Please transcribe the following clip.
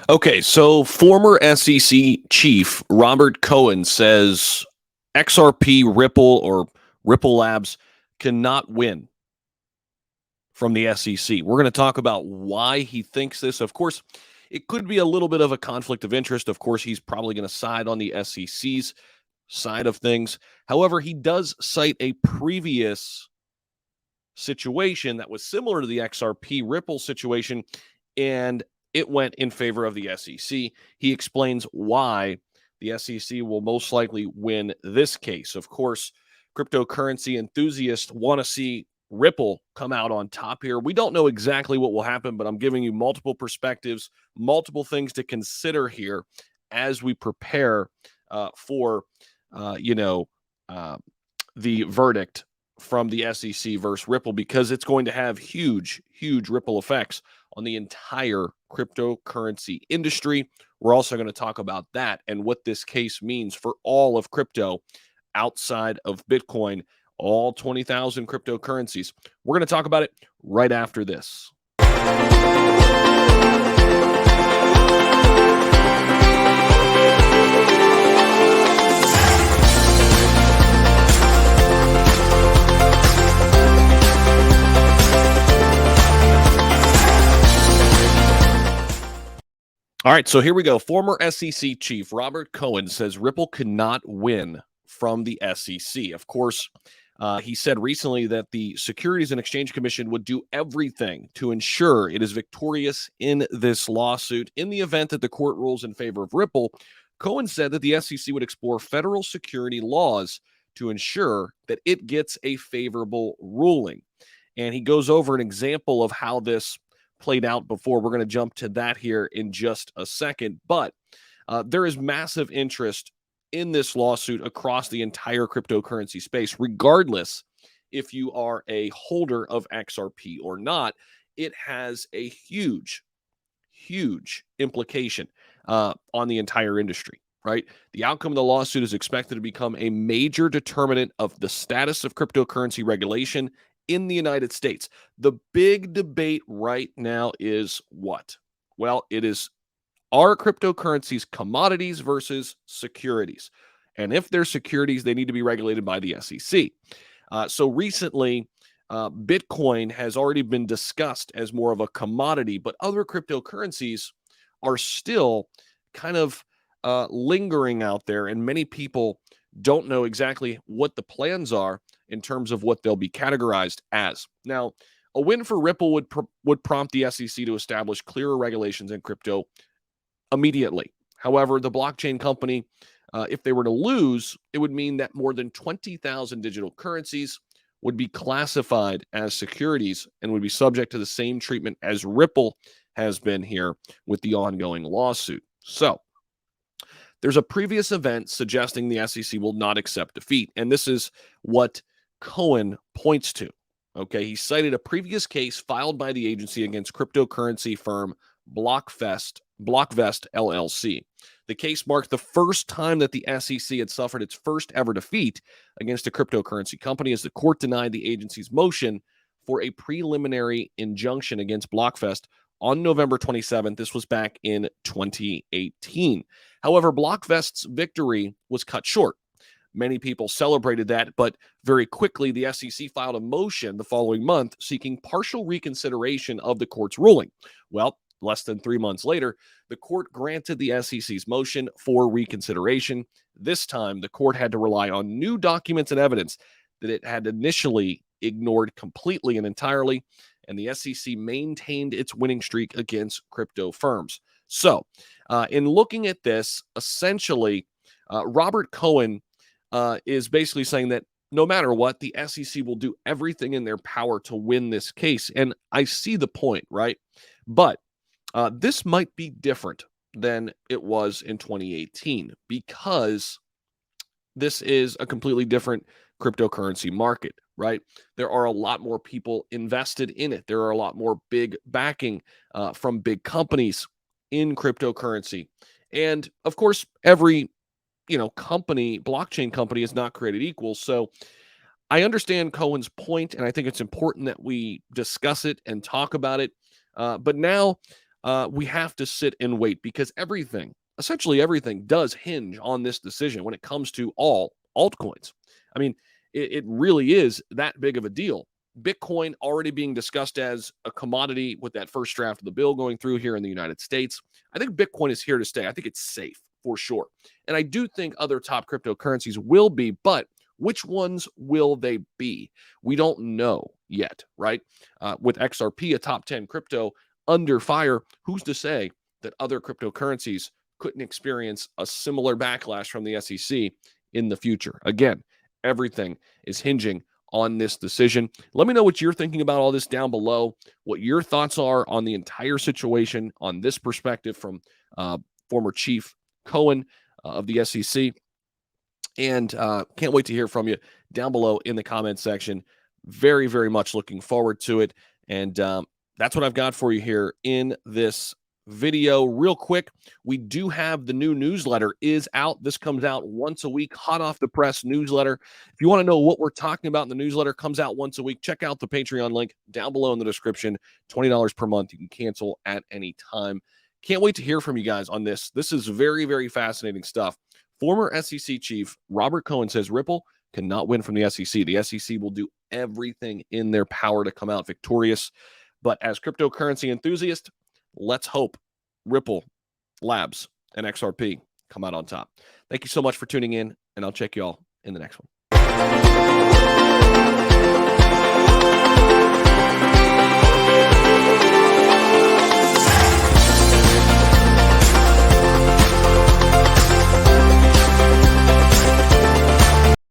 Okay, so former SEC chief Robert Cohen says XRP Ripple or Ripple Labs cannot win from the SEC. We're going to talk about why he thinks this. Of course, it could be a little bit of a conflict of interest. Of course, he's probably going to side on the SEC's side of things. However, he does cite a previous situation that was similar to the XRP Ripple situation, and it went in favor of the SEC. He explains why the SEC will most likely win this case. Of course, cryptocurrency enthusiasts want to see Ripple come out on top here. We don't know exactly what will happen, but I'm giving you multiple perspectives, multiple things to consider here as we prepare for, uh, you know, uh, the verdict from the SEC versus Ripple, because it's going to have huge, huge ripple effects on the entire cryptocurrency industry. We're also going to talk about that and what this case means for all of crypto outside of Bitcoin, all 20,000 cryptocurrencies. We're going to talk about it right after this. All right, so here we go. Former SEC chief Robert Cohen says Ripple cannot win from the SEC. Of course, he said recently that the Securities and Exchange Commission would do everything to ensure it is victorious in this lawsuit. In the event that the court rules in favor of Ripple, Cohen said that the SEC would explore federal security laws to ensure that it gets a favorable ruling. And he goes over an example of how this played out before. We're going to jump to that here in just a second. But there is massive interest in this lawsuit across the entire cryptocurrency space, regardless if you are a holder of XRP or not. It has a huge, huge implication on the entire industry, right? The outcome of the lawsuit is expected to become a major determinant of the status of cryptocurrency regulation in the United States. The big debate right now is what? Well, it is, are cryptocurrencies commodities versus securities? And if they're securities, they need to be regulated by the SEC. So recently, Bitcoin has already been discussed as more of a commodity, but other cryptocurrencies are still kind of lingering out there, and many people don't know exactly what the plans are in terms of what they'll be categorized as. Now, a win for Ripple would prompt the SEC to establish clearer regulations in crypto immediately. However, the blockchain company, if they were to lose, it would mean that more than 20,000 digital currencies would be classified as securities and would be subject to the same treatment as Ripple has been here with the ongoing lawsuit. So, there's a previous event suggesting the SEC will not accept defeat, and this is what Cohen points to. Okay, he cited a previous case filed by the agency against cryptocurrency firm Blockvest LLC. The case marked the first time that the SEC had suffered its first ever defeat against a cryptocurrency company, as the court denied the agency's motion for a preliminary injunction against Blockvest on November 27th. This was back in 2018. However, Blockvest's victory was cut short. Many people celebrated that, but very quickly the SEC filed a motion the following month seeking partial reconsideration of the court's ruling. Well, less than 3 months later, the court granted the SEC's motion for reconsideration. This time, the court had to rely on new documents and evidence that it had initially ignored completely and entirely, and the SEC maintained its winning streak against crypto firms. So, in looking at this, essentially, Robert Cohen is basically saying that no matter what, the SEC will do everything in their power to win this case. And I see the point, right? But this might be different than it was in 2018 because this is a completely different cryptocurrency market, right? There are a lot more people invested in it. There are a lot more big backing from big companies in cryptocurrency. And of course, every company, blockchain company, is not created equal. So I understand Cohen's point, and I think it's important that we discuss it and talk about it. But now we have to sit and wait because essentially everything does hinge on this decision when it comes to all altcoins. I mean, it really is that big of a deal. Bitcoin already being discussed as a commodity with that first draft of the bill going through here in the United States. I think Bitcoin is here to stay. I think it's safe for sure. And I do think other top cryptocurrencies will be, but which ones will they be? We don't know yet, right? With XRP, a top 10 crypto under fire, who's to say that other cryptocurrencies couldn't experience a similar backlash from the SEC in the future? Again, everything is hinging on this decision. Let me know what you're thinking about all this down below, what your thoughts are on the entire situation, on this perspective from former Chief Cohen of the SEC. And can't wait to hear from you down below in the comment section. Very, very much looking forward to it. And that's what I've got for you here in this video. Real quick, we do have the new newsletter is out. This comes out once a week, hot off the press newsletter. If you want to know what we're talking about in the newsletter, comes out once a week. Check out the Patreon link down below in the description. $20 per month. You can cancel at any time. Can't wait to hear from you guys on this. This is very, very fascinating stuff. Former SEC Chief Robert Cohen says Ripple cannot win from the SEC. The SEC will do everything in their power to come out victorious. But as cryptocurrency enthusiasts, let's hope Ripple Labs and XRP come out on top. Thank you so much for tuning in, and I'll check you all in the next one.